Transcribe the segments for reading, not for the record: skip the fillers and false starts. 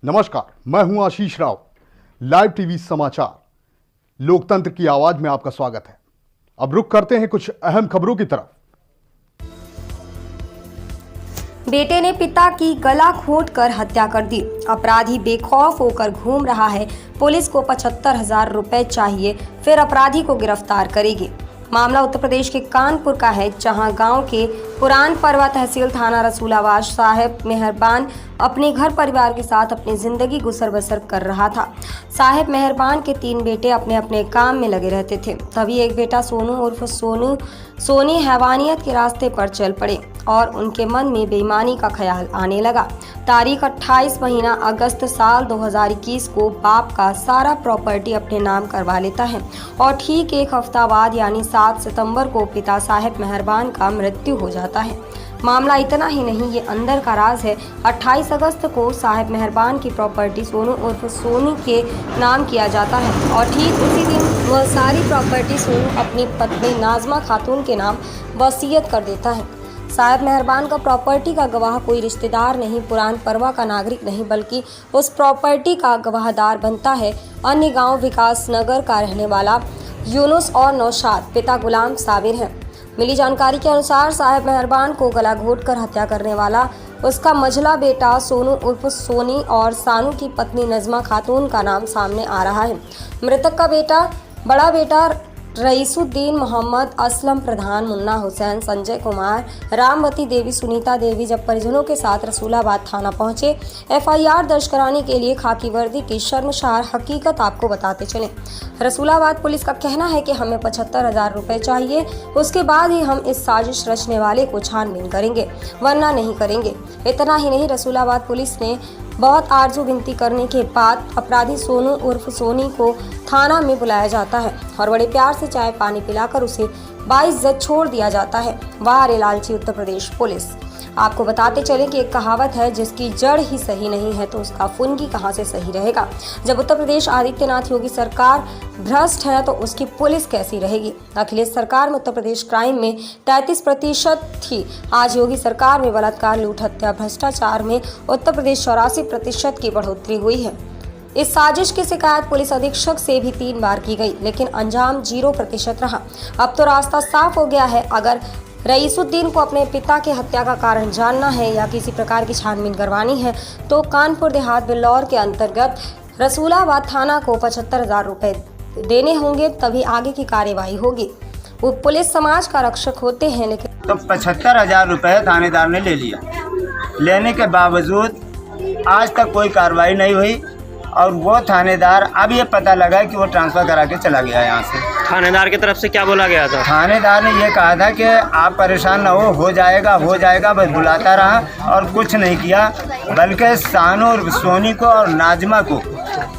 नमस्कार, मैं हूं आशीष राव। लाइव टीवी समाचार लोकतंत्र की आवाज में आपका स्वागत है। अब रुख करते हैं कुछ अहम खबरों की तरफ। बेटे ने पिता की गला घोंटकर हत्या कर दी। अपराधी बेखौफ होकर घूम रहा है। पुलिस को 75,000 रुपए चाहिए, फिर अपराधी को गिरफ्तार करेगी। मामला उत्तर प्रदेश के कानपुर का है, जहां गांव के पुरान परवा तहसील थाना रसूलाबाद साहेब मेहरबान अपने घर परिवार के साथ अपनी जिंदगी गुजर बसर कर रहा था। साहेब मेहरबान के 3 बेटे अपने अपने काम में लगे रहते थे। तभी एक बेटा सोनू उर्फ सोनी हैवानियत के रास्ते पर चल पड़े और उनके मन में बेईमानी का ख्याल आने लगा। तारीख 28 महीना अगस्त साल 2021 को बाप का सारा प्रॉपर्टी अपने नाम करवा लेता है और ठीक एक हफ्ता बाद यानी 7 सितंबर को पिता साहेब मेहरबान का मृत्यु हो जाता है। मामला इतना ही नहीं, ये अंदर का राज है। 28 अगस्त को साहेब मेहरबान की प्रॉपर्टी सोनू उर्फ सोनी के नाम किया जाता है और ठीक उसी दिन वह सारी प्रॉपर्टी सोनू अपनी पत्नी नाजमा खातून के नाम वसीयत कर देता है। साहेब मेहरबान का प्रॉपर्टी का गवाह कोई रिश्तेदार नहीं, पुरान परवा का नागरिक नहीं, बल्कि उस प्रॉपर्टी का गवाहदार बनता है अन्य गांव विकास नगर का रहने वाला यूनुस और नौशाद। पिता गुलाम साबिर है। मिली जानकारी के अनुसार साहेब मेहरबान को गला घोंटकर हत्या करने वाला उसका मझला बेटा सोनू उर्फ सोनी और सानू की पत्नी नजमा खातून का नाम सामने आ रहा है। मृतक का बड़ा बेटा रईसुद्दीन मोहम्मद, असलम प्रधान, मुन्ना हुसैन, संजय कुमार, रामवती देवी, सुनीता देवी जब परिजनों के साथ रसूलाबाद थाना पहुंचे FIR दर्ज कराने के लिए खाकी वर्दी की शर्मसार हकीकत आपको बताते चले। रसूलाबाद पुलिस का कहना है कि हमें 75,000 रुपए चाहिए, उसके बाद ही हम इस साजिश रचने वाले को छानबीन करेंगे, वरना नहीं करेंगे। इतना ही नहीं, रसूलाबाद पुलिस ने बहुत आरजू विनती करने के बाद अपराधी सोनू उर्फ सोनी को थाना में बुलाया जाता है और बड़े प्यार से चाय पानी पिलाकर उसे बाइज्जत छोड़ दिया जाता है। वाह रे लालची उत्तर प्रदेश पुलिस। आपको बताते चले कि एक कहावत है, जिसकी जड़ ही सही नहीं है तो उसका फुनगी कहां से सही रहेगा। जब उत्तर प्रदेश आदित्यनाथ योगी सरकार भ्रष्ट है तो उसकी पुलिस कैसी रहेगी। अखिलेश सरकार में उत्तर प्रदेश क्राइम में 33% थी। आज योगी सरकार में बलात्कार, लूट, हत्या, भ्रष्टाचार में उत्तर प्रदेश 84% की बढ़ोतरी हुई है। इस साजिश की शिकायत पुलिस अधीक्षक से भी 3 बार की गई, लेकिन अंजाम 0% रहा। अब तो रास्ता साफ हो गया है। अगर रईसुद्दीन को अपने पिता की हत्या का कारण जानना है या किसी प्रकार की छानबीन करवानी है तो कानपुर देहात बिल्लौर के अंतर्गत रसूलाबाद थाना को 75,000 रुपए देने होंगे, तभी आगे की कार्यवाही होगी। वो पुलिस समाज का रक्षक होते हैं, लेकिन तो 75,000 रुपये थानेदार ने ले लिया। लेने के बावजूद आज तक कोई कार्रवाई नहीं हुई और वो थानेदार, अब ये पता लगा कि वो ट्रांसफ़र करा के चला गया यहाँ से। थानेदार की तरफ से क्या बोला गया था? थानेदार ने ये कहा था कि आप परेशान ना हो जाएगा, बस बुलाता रहा और कुछ नहीं किया। बल्कि सानू और सोनी को और नाजमा को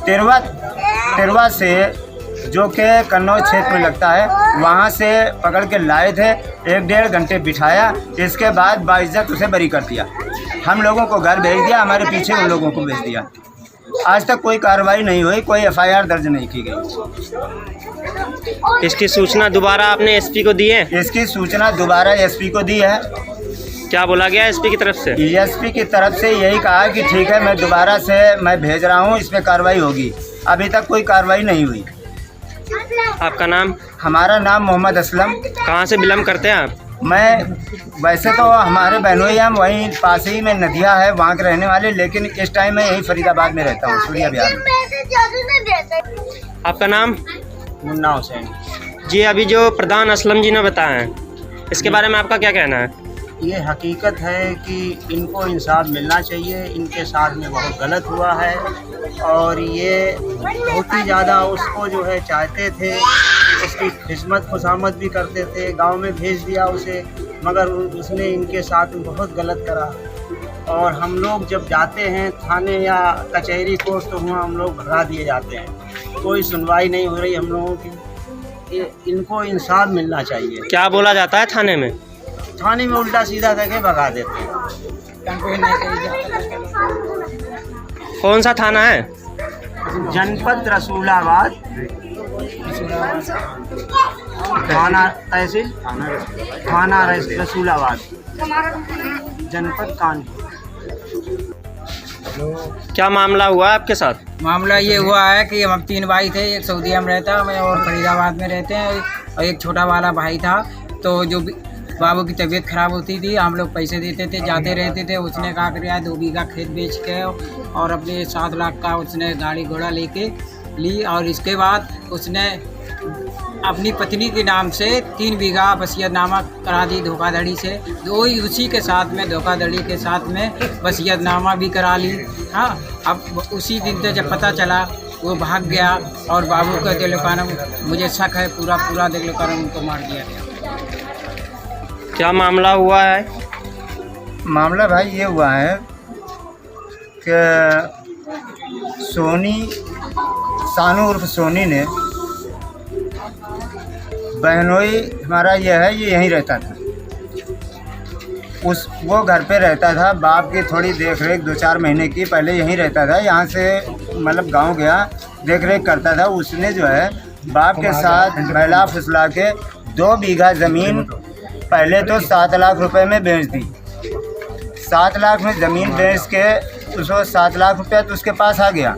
तिरवा से, जो कि कन्नौज क्षेत्र में लगता है, वहाँ से पकड़ के लाए थे। 1-1.5 घंटे बिठाया, इसके बाद बाइज्जत उसे बरी कर दिया। हम लोगों को घर भेज दिया, हमारे पीछे उन लोगों को भेज दिया। आज तक कोई कार्रवाई नहीं हुई, कोई FIR दर्ज नहीं की गई। इसकी सूचना दोबारा आपने SP को दी है? इसकी सूचना दोबारा SP को दी है। क्या बोला गया SP की तरफ से? SP की तरफ से यही कहा कि ठीक है, मैं दोबारा से मैं भेज रहा हूँ, इसमें कार्रवाई होगी। अभी तक कोई कार्रवाई नहीं हुई। आपका नाम? हमारा नाम मोहम्मद असलम। कहाँ से बिलोंग करते हैं आप? मैं वैसे तो हमारे बहनोई हम वहीं पास ही में नदिया है, वहाँ के रहने वाले, लेकिन इस टाइम मैं यहीं फरीदाबाद में रहता हूँ, सूर्या बिहार में। आपका नाम? मुन्ना हुसैन जी। अभी जो प्रधान असलम जी ने बताया है, इसके बारे में आपका क्या कहना है? ये हकीकत है कि इनको इंसाफ मिलना चाहिए। इनके साथ में बहुत गलत हुआ है और ये बहुत ही ज़्यादा उसको जो है चाहते थे, उसकी खिदमत खुशामद भी करते थे। गांव में भेज दिया उसे, मगर उसने इनके साथ बहुत गलत करा। और हम लोग जब जाते हैं थाने या कचहरी कोर्ट, तो वहाँ हम लोग भगा दिए जाते हैं। कोई सुनवाई नहीं हो रही हम लोगों की। इनको इंसाफ मिलना चाहिए। क्या बोला जाता है थाने में? थाने में उल्टा सीधा करके भगा देते हैं। कौन सा थाना है? जनपद रसूलाबाद, थाना तहसील थाना रसूलाबाद, जनपद कानपुर। क्या मामला हुआ आपके साथ? मामला ये हुआ है कि हम 3 भाई थे, एक सऊदीया में रहता मैं और फरीदाबाद में रहते हैं, और एक छोटा वाला भाई था। तो जो बाबू की तबीयत खराब होती थी, हम लोग पैसे देते थे, जाते रहते थे। उसने कहा कि 2 बीघा खेत बेच के और अपने 7 लाख का उसने गाड़ी घोड़ा लेके ली, और इसके बाद उसने अपनी पत्नी के नाम से 3 बीघा वसीयतनामा करा दी धोखाधड़ी से। उसी के साथ में धोखाधड़ी के साथ में वसीयतनामा भी करा ली। हाँ, अब उसी दिन से जब पता चला वो भाग गया, और बाबू का दिलकानम मुझे शक है पूरा दिलकानम उनको मार दिया गया। क्या मामला हुआ है? मामला भाई ये हुआ है कि सानू उर्फ सोनी ने, बहनोई हमारा यह है, ये यहीं रहता था। वो घर पे रहता था, बाप की थोड़ी देख रेख 2-4 महीने की पहले यहीं रहता था। यहाँ से मतलब गांव गया, देख रेख करता था। उसने जो है बाप के साथ बहला फुसला के 2 बीघा ज़मीन पहले तो 7 लाख रुपए में बेच दी। 7 लाख में ज़मीन बेच के उसको 7 लाख रुपया तो उसके पास आ गया।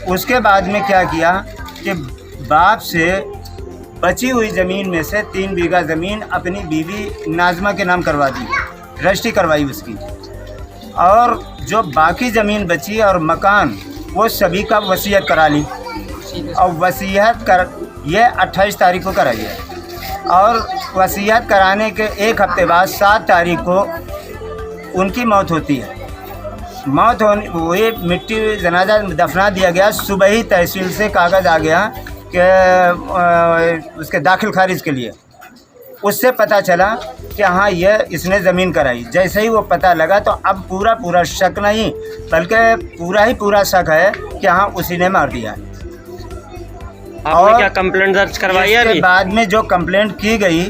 उसके बाद में क्या किया कि बाप से बची हुई ज़मीन में से 3 बीघा ज़मीन अपनी बीवी नाज़मा के नाम करवा दी, रजिस्ट्री करवाई उसकी। और जो बाकी ज़मीन बची और मकान, वो सभी का वसीयत करा ली। और वसीयत कर ये 28 तारीख को कराई है, और वसीयत कराने के 1 हफ्ते बाद 7 तारीख को उनकी मौत होती है। मौत होने हुई, मिट्टी जनाजा दफना दिया गया। सुबह ही तहसील से कागज़ आ गया कि उसके दाखिल खारिज के लिए। उससे पता चला कि हाँ, ये इसने ज़मीन कराई। जैसे ही वो पता लगा तो अब पूरा शक नहीं, बल्कि पूरा शक है कि हाँ, उसी ने मार दिया। आपने क्या कंप्लेंट दर्ज करवाई है? अभी बाद में जो कंप्लेंट की गई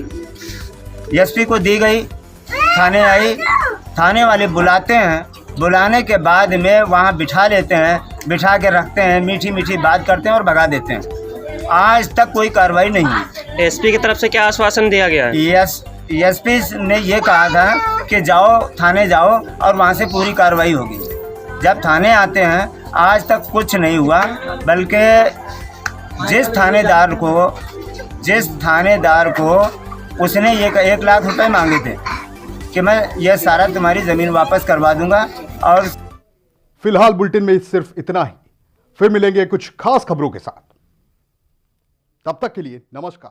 एसपी को दी गई, थाने आई, थाने वाले बुलाते हैं। बुलाने के बाद में वहाँ बिठा लेते हैं, बिठा के रखते हैं, मीठी बात करते हैं और भगा देते हैं। आज तक कोई कार्रवाई नहीं है। एसपी की तरफ से क्या आश्वासन दिया गया है? एसपी ने ये कहा था कि जाओ थाने जाओ और वहाँ से पूरी कार्रवाई होगी। जब थाने आते हैं आज तक कुछ नहीं हुआ, बल्कि जिस थानेदार को उसने ये 1 लाख रुपए मांगे थे कि मैं ये सारा तुम्हारी ज़मीन वापस करवा दूंगा। और फिलहाल बुलेटिन में सिर्फ इतना ही। फिर मिलेंगे कुछ खास खबरों के साथ। तब तक के लिए नमस्कार।